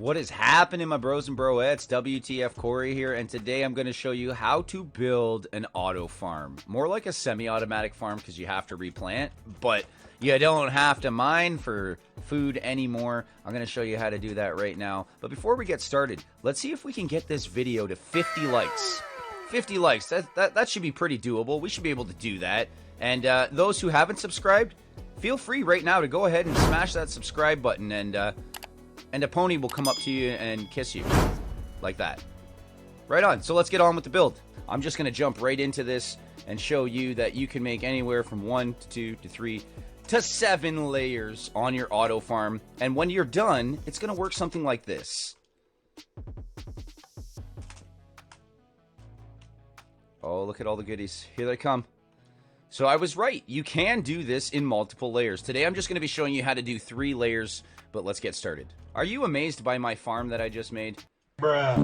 What is happening, my bros and broettes? WTF Corey here, and today I'm going to show you how to build an auto farm. More like a semi-automatic farm because you have to replant, but you don't have to mine for food anymore. I'm going to show you how to do that right now. But before we get started, let's see if we can get this video to 50 likes. 50 likes, that should be pretty doable. We should be able to do that. And those who haven't subscribed, feel free right now to go ahead and smash that subscribe button, and a pony will come up to you and kiss you. Like that. Right on. So let's get on with the build. I'm just going to jump right into this and show you that you can make anywhere from 1 to 2 to 3 to 7 layers on your auto farm. And when you're done, it's going to work something like this. Oh, look at all the goodies. Here they come. So I was right. You can do this in multiple layers. Today I'm just going to be showing you how to do 3 layers, but let's get started. Are you amazed by my farm that I just made? Bruh.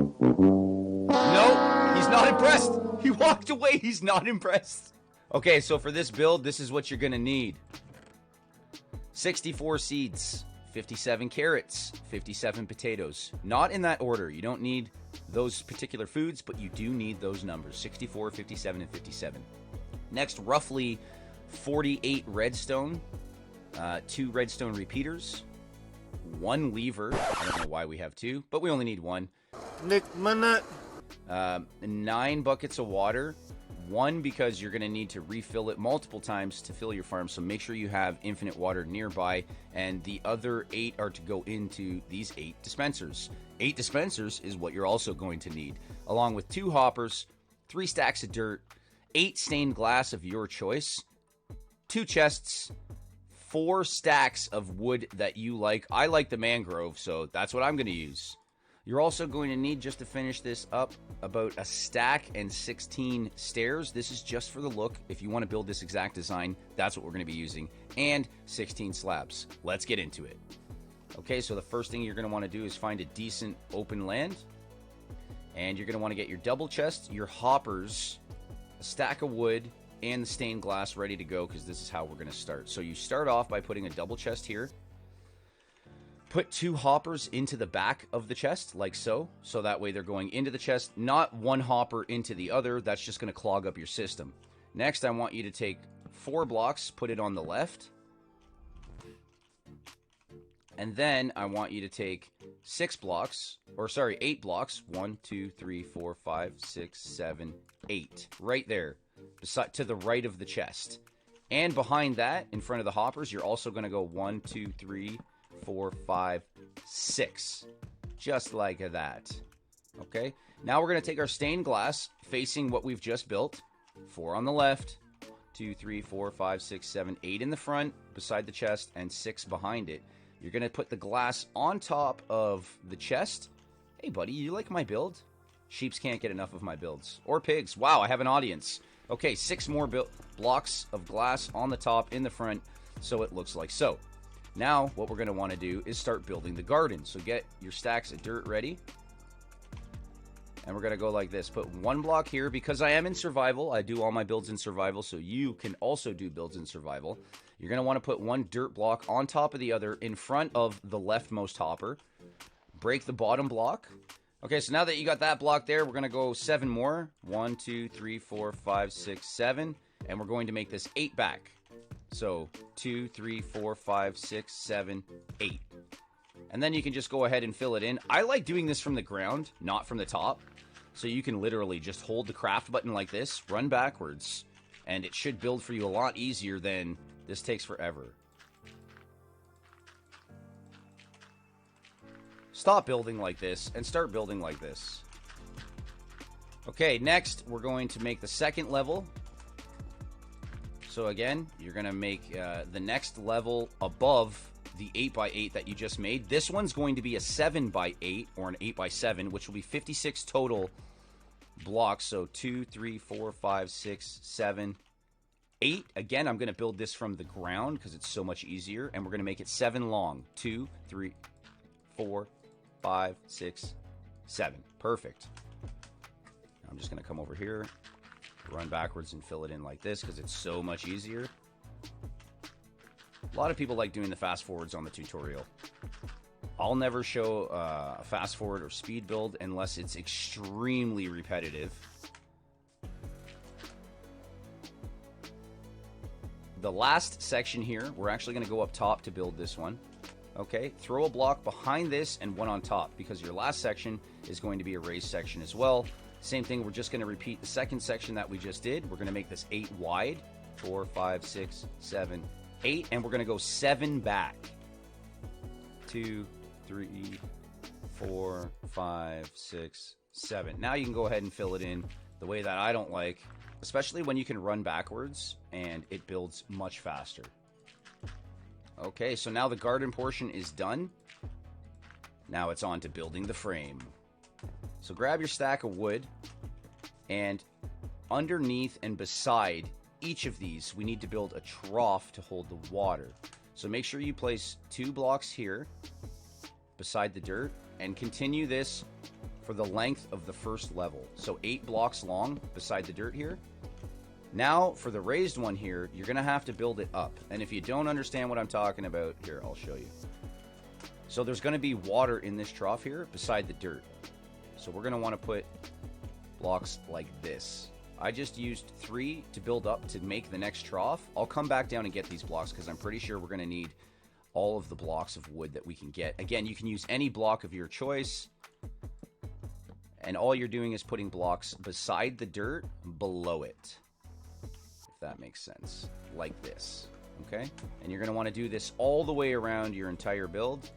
No, he's not impressed. He walked away. He's not impressed. Okay, so for this build, this is what you're going to need. 64 seeds, 57 carrots, 57 potatoes. Not in that order. You don't need those particular foods, but you do need those numbers. 64, 57, and 57. Next, roughly 48 redstone, 2 redstone repeaters, 1 lever. I don't know why we have 2, but we only need 1. Nick Minute. 9 buckets of water. 1 because you're going to need to refill it multiple times to fill your farm, so make sure you have infinite water nearby. And the other 8 are to go into these 8 dispensers. 8 dispensers is what you're also going to need, along with 2 hoppers, 3 stacks of dirt, 8 stained glass of your choice, 2 chests, 4 stacks of wood that you like. I like the mangrove, so that's what I'm going to use. You're also going to need, just to finish this up, about a stack and 16 stairs. This is just for the look. If you want to build this exact design, that's what we're going to be using. And 16 slabs. Let's get into it. Okay, so the first thing you're going to want to do is find a decent open land. And you're going to want to get your double chest, your hoppers, a stack of wood, and the stained glass ready to go, because this is how we're going to start. So you start off by putting a double chest here. Put 2 hoppers into the back of the chest, like so. So that way they're going into the chest, not 1 hopper into the other. That's just going to clog up your system. Next, I want you to take 4 blocks, put it on the left. And then I want you to take 8 blocks. 1, 2, 3, 4, 5, 6, 7, 8. Right there, to the right of the chest. And behind that, in front of the hoppers, you're also going to go 1, 2, 3, 4, 5, 6. Just like that. Okay? Now we're going to take our stained glass, facing what we've just built. 4 on the left, 2, 3, 4, 5, 6, 7, 8 in the front, beside the chest, and 6 behind it. You're going to put the glass on top of the chest. Hey, buddy, you like my build? Sheeps can't get enough of my builds. Or pigs. Wow, I have an audience. Okay, 6 more blocks of glass on the top in the front, so it looks like so. Now, what we're going to want to do is start building the garden. So get your stacks of dirt ready. And we're going to go like this. Put 1 block here. Because I am in survival, I do all my builds in survival, so you can also do builds in survival. You're going to want to put 1 dirt block on top of the other in front of the leftmost hopper. Break the bottom block. Okay, so now that you got that block there, we're going to go 7 more. 1, 2, 3, 4, 5, 6, 7. And we're going to make this 8 back. So 2, 3, 4, 5, 6, 7, 8. And then you can just go ahead and fill it in. I like doing this from the ground, not from the top. So you can literally just hold the craft button like this, run backwards, and it should build for you a lot easier than this takes forever. Stop building like this and start building like this. Okay, next we're going to make the second level. So again, you're going to make the next level above the 8x8 that you just made. This one's going to be a 7x8 or an 8x7, which will be 56 total blocks. So 2, 3, 4, 5, 6, 7, 8. Again, I'm going to build this from the ground because it's so much easier. And we're going to make it 7 long. 2, 3, 4, 5, 6, 7. Perfect. I'm just going to come over here, run backwards and fill it in like this because it's so much easier. A lot of people like doing the fast forwards on the tutorial. I'll never show a fast forward or speed build unless it's extremely repetitive. The last section here, we're actually going to go up top to build this one. Okay, throw a block behind this and one on top because your last section is going to be a raised section as well. Same thing, we're just going to repeat the second section that we just did. We're going to make this 8 wide. 4, 5, 6, 7, 8. And we're going to go 7 back. 2, 3, 4, 5, 6, 7. Now you can go ahead and fill it in the way that I don't like, especially when you can run backwards and it builds much faster. Okay, so now the garden portion is done. Now it's on to building the frame. So grab your stack of wood, and underneath and beside each of these, we need to build a trough to hold the water. So make sure you place 2 blocks here beside the dirt and continue this for the length of the first level. So 8 blocks long beside the dirt here. Now for the raised one here, you're going to have to build it up. And if you don't understand what I'm talking about, here, I'll show you. So there's going to be water in this trough here beside the dirt. So we're going to want to put blocks like this. I just used 3 to build up to make the next trough. I'll come back down and get these blocks because I'm pretty sure we're going to need all of the blocks of wood that we can get. Again, you can use any block of your choice. And all you're doing is putting blocks beside the dirt below it. If that makes sense. Like this. Okay? And you're going to want to do this all the way around your entire build.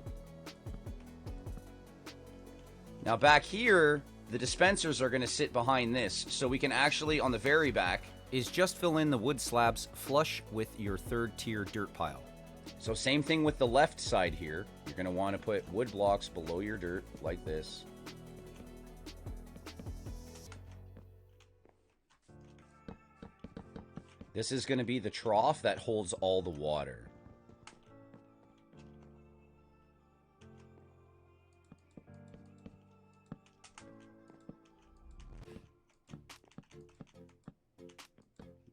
Now back here, the dispensers are going to sit behind this, so we can actually, on the very back, is just fill in the wood slabs flush with your 3rd tier dirt pile. So same thing with the left side here. You're going to want to put wood blocks below your dirt, like this. This is going to be the trough that holds all the water.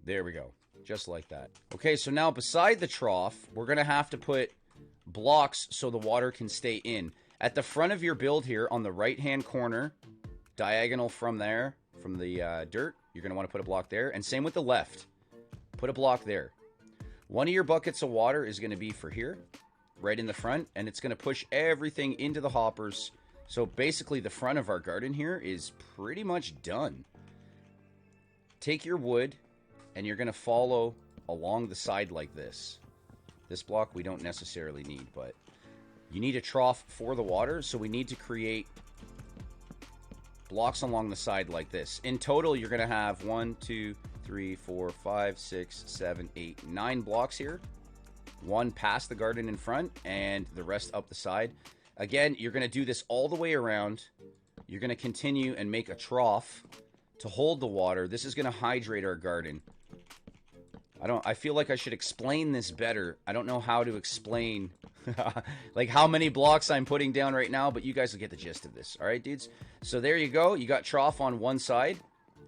There we go. Just like that. Okay, so now beside the trough, we're going to have to put blocks so the water can stay in. At the front of your build here, on the right-hand corner, diagonal from there, from the dirt, you're going to want to put a block there. And same with the left. Put a block there. One of your buckets of water is going to be for here, right in the front, and it's going to push everything into the hoppers. So basically the front of our garden here is pretty much done. Take your wood, and you're going to follow along the side like this. This block we don't necessarily need, but you need a trough for the water, so we need to create blocks along the side like this. In total, you're going to have 1, 2, 3, 4, 5, 6, 7, 8, 9 blocks here. 1 past the garden in front, and the rest up the side. Again, you're going to do this all the way around. You're going to continue and make a trough to hold the water. This is going to hydrate our garden. I feel like I should explain this better. I don't know how to explain like how many blocks I'm putting down right now, but you guys will get the gist of this. All right, dudes? So there you go. You got trough on one side.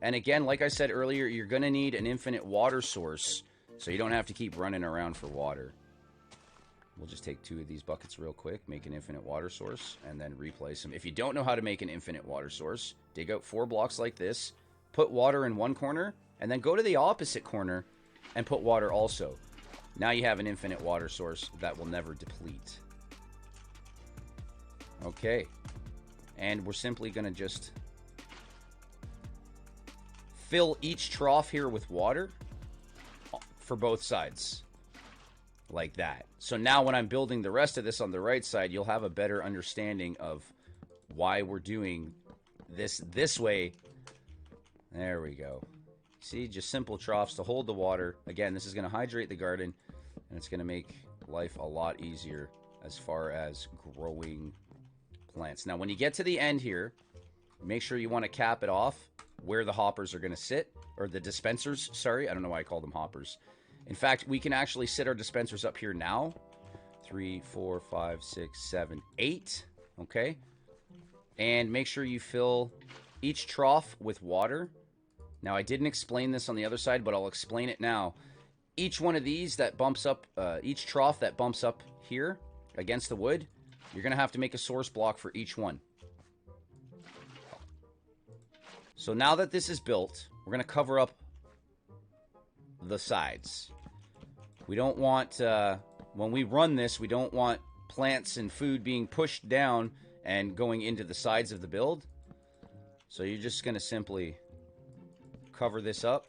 And again, like I said earlier, you're going to need an infinite water source so you don't have to keep running around for water. We'll just take 2 of these buckets real quick, make an infinite water source, and then replace them. If you don't know how to make an infinite water source, dig out 4 blocks like this, put water in one corner, and then go to the opposite corner and put water also. Now you have an infinite water source that will never deplete. Okay. And we're simply going to just fill each trough here with water for both sides. Like that. So now when I'm building the rest of this on the right side, you'll have a better understanding of why we're doing this way. There we go. See, just simple troughs to hold the water. Again, this is going to hydrate the garden, and it's going to make life a lot easier as far as growing plants. Now, when you get to the end here, make sure you want to cap it off where the hoppers are going to sit, or the dispensers, sorry. I don't know why I call them hoppers. In fact, we can actually sit our dispensers up here now. 3, 4, 5, 6, 7, 8. Okay? And make sure you fill each trough with water. Now, I didn't explain this on the other side, but I'll explain it now. Each one of these that bumps up, each trough that bumps up here against the wood, You're going to have to make a source block for each one. So now that this is built, we're going to cover up the sides. We don't want, when we run this, we don't want plants and food being pushed down and going into the sides of the build. So you're just going to simply cover this up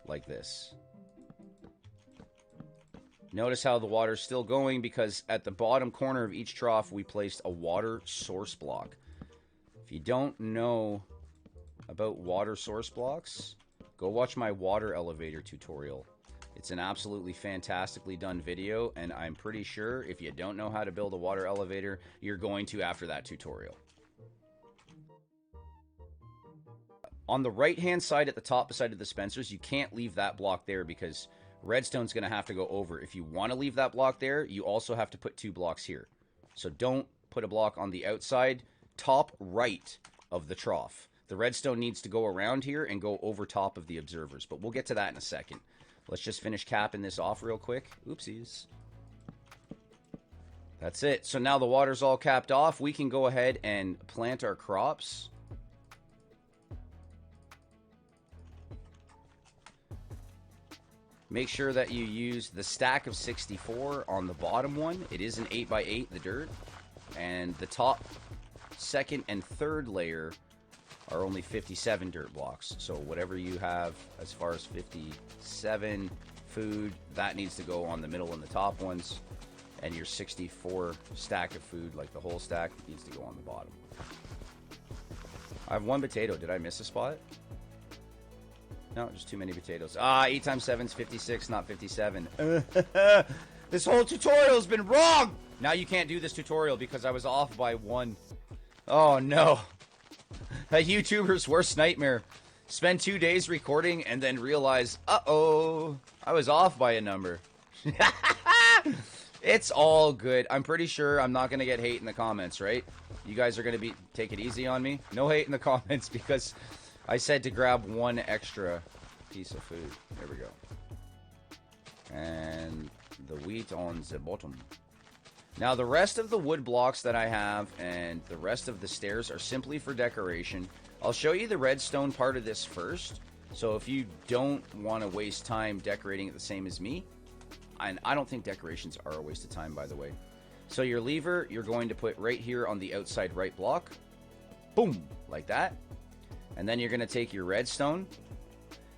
like this. Notice how the water's still going because at the bottom corner of each trough we placed a water source block. If you don't know about water source blocks, go watch my water elevator tutorial. It's an absolutely fantastically done video, and I'm pretty sure if you don't know how to build a water elevator, you're going to after that tutorial. On the right-hand side at the top beside the dispensers, you can't leave that block there because redstone's going to have to go over. If you want to leave that block there, you also have to put 2 blocks here. So don't put a block on the outside, top right of the trough. The redstone needs to go around here and go over top of the observers, but we'll get to that in a second. Let's just finish capping this off real quick. Oopsies. That's it. So now the water's all capped off. We can go ahead and plant our crops. Make sure that you use the stack of 64 on the bottom one. It is an 8x8, the dirt. And the top, second, and third layer are only 57 dirt blocks. So whatever you have as far as 57 food, that needs to go on the middle and the top ones. And your 64 stack of food, like the whole stack, needs to go on the bottom. I have 1 potato. Did I miss a spot? No, just too many potatoes. 8 times 7 is 56, not 57. This whole tutorial's been wrong! Now you can't do this tutorial because I was off by 1. Oh, no. A YouTuber's worst nightmare. Spend 2 days recording and then realize, uh-oh, I was off by a number. It's all good. I'm pretty sure I'm not going to get hate in the comments, right? You guys are going to take it easy on me? No hate in the comments because I said to grab 1 extra piece of food. There we go. And the wheat on the bottom. Now, the rest of the wood blocks that I have and the rest of the stairs are simply for decoration. I'll show you the redstone part of this first. So if you don't want to waste time decorating it the same as me, and I don't think decorations are a waste of time, by the way. So your lever, you're going to put right here on the outside right block. Boom, like that. And then you're going to take your redstone.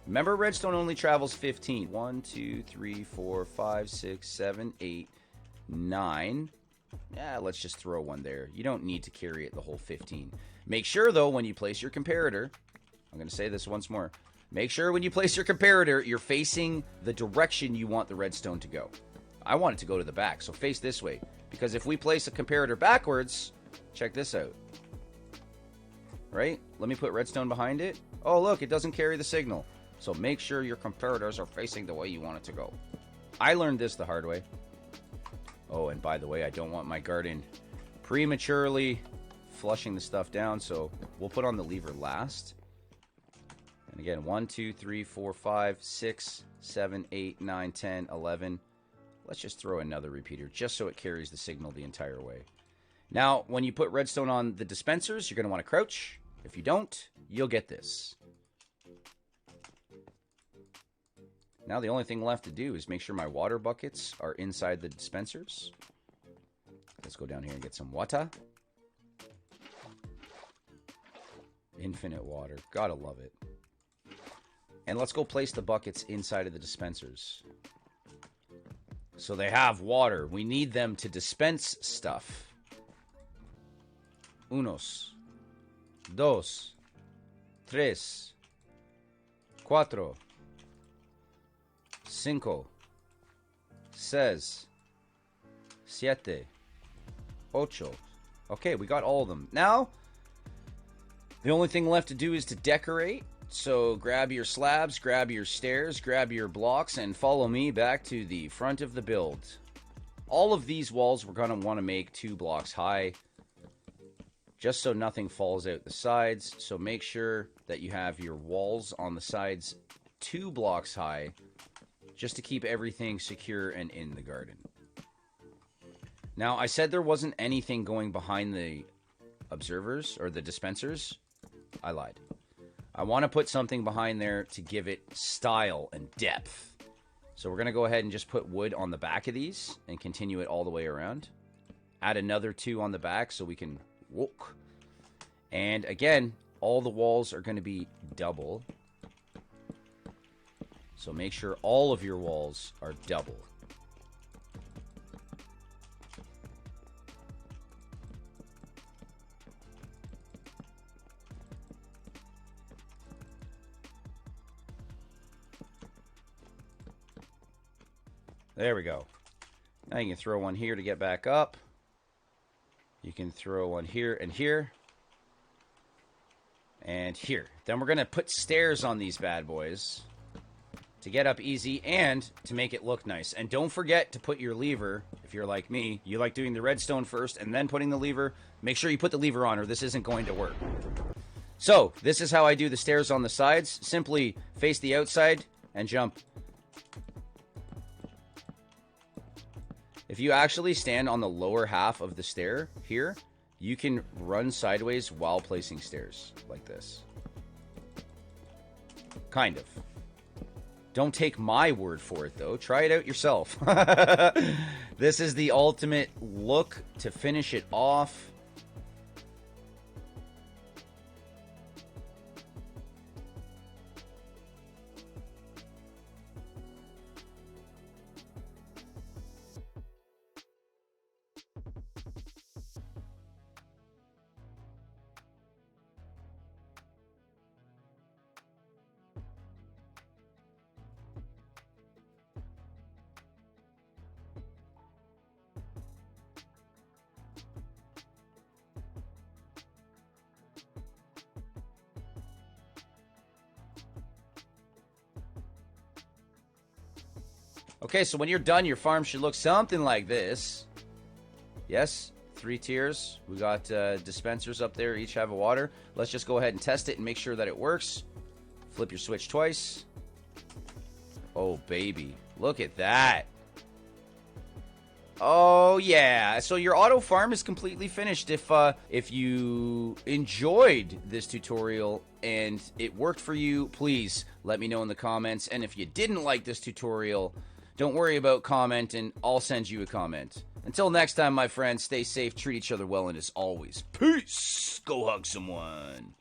Remember, redstone only travels 15. 1, 2, 3, 4, 5, 6, 7, 8, 9. Yeah, let's just throw 1 there. You don't need to carry it the whole 15. Make sure, though, when you place your comparator, I'm going to say this once more. Make sure when you place your comparator, you're facing the direction you want the redstone to go. I want it to go to the back, so face this way. Because if we place a comparator backwards, check this out. Right? Let me put redstone behind it. Oh, look, it doesn't carry the signal. So make sure your comparators are facing the way you want it to go. I learned this the hard way. Oh, and by the way, I don't want my garden prematurely flushing the stuff down, so we'll put on the lever last. And again, 1, 2, 3, 4, 5, 6, 7, 8, 9, 10, 11. Let's just throw another repeater just so it carries the signal the entire way. Now, when you put redstone on the dispensers, you're going to want to crouch. If you don't, you'll get this. Now the only thing left to do is make sure my water buckets are inside the dispensers. Let's go down here and get some water. Infinite water. Gotta love it. And let's go place the buckets inside of the dispensers. So they have water. We need them to dispense stuff. Unos. Dos. Tres. Cuatro. Cinco. Seis. Siete. Ocho. Okay, we got all of them. Now, the only thing left to do is to decorate. So grab your slabs, grab your stairs, grab your blocks, and follow me back to the front of the build. All of these walls we're going to want to make 2 blocks high, just so nothing falls out the sides. So make sure that you have your walls on the sides 2 blocks high, just to keep everything secure and in the garden. Now, I said there wasn't anything going behind the observers or the dispensers. I lied. I want to put something behind there to give it style and depth. So we're going to go ahead and just put wood on the back of these and continue it all the way around. Add another 2 on the back so we can walk. And again, all the walls are going to be double. So make sure all of your walls are double. There we go. Now you can throw one here to get back up. You can throw one here and here. And here. Then we're going to put stairs on these bad boys to get up easy and to make it look nice. And don't forget to put your lever, if you're like me, you like doing the redstone first and then putting the lever. Make sure you put the lever on or this isn't going to work. So, this is how I do the stairs on the sides. Simply face the outside and jump. If you actually stand on the lower half of the stair here, you can run sideways while placing stairs like this. Kind of. Don't take my word for it, though. Try it out yourself. This is the ultimate look to finish it off. Okay, so when you're done, your farm should look something like this. Yes, 3 tiers. We got dispensers up there, each have a water. Let's just go ahead and test it and make sure that it works. Flip your switch twice. Oh, baby. Look at that. Oh, yeah. So your auto farm is completely finished. If you enjoyed this tutorial and it worked for you, please let me know in the comments. And if you didn't like this tutorial, don't worry about commenting. I'll send you a comment. Until next time, my friends, stay safe, treat each other well, and as always, peace. Go hug someone.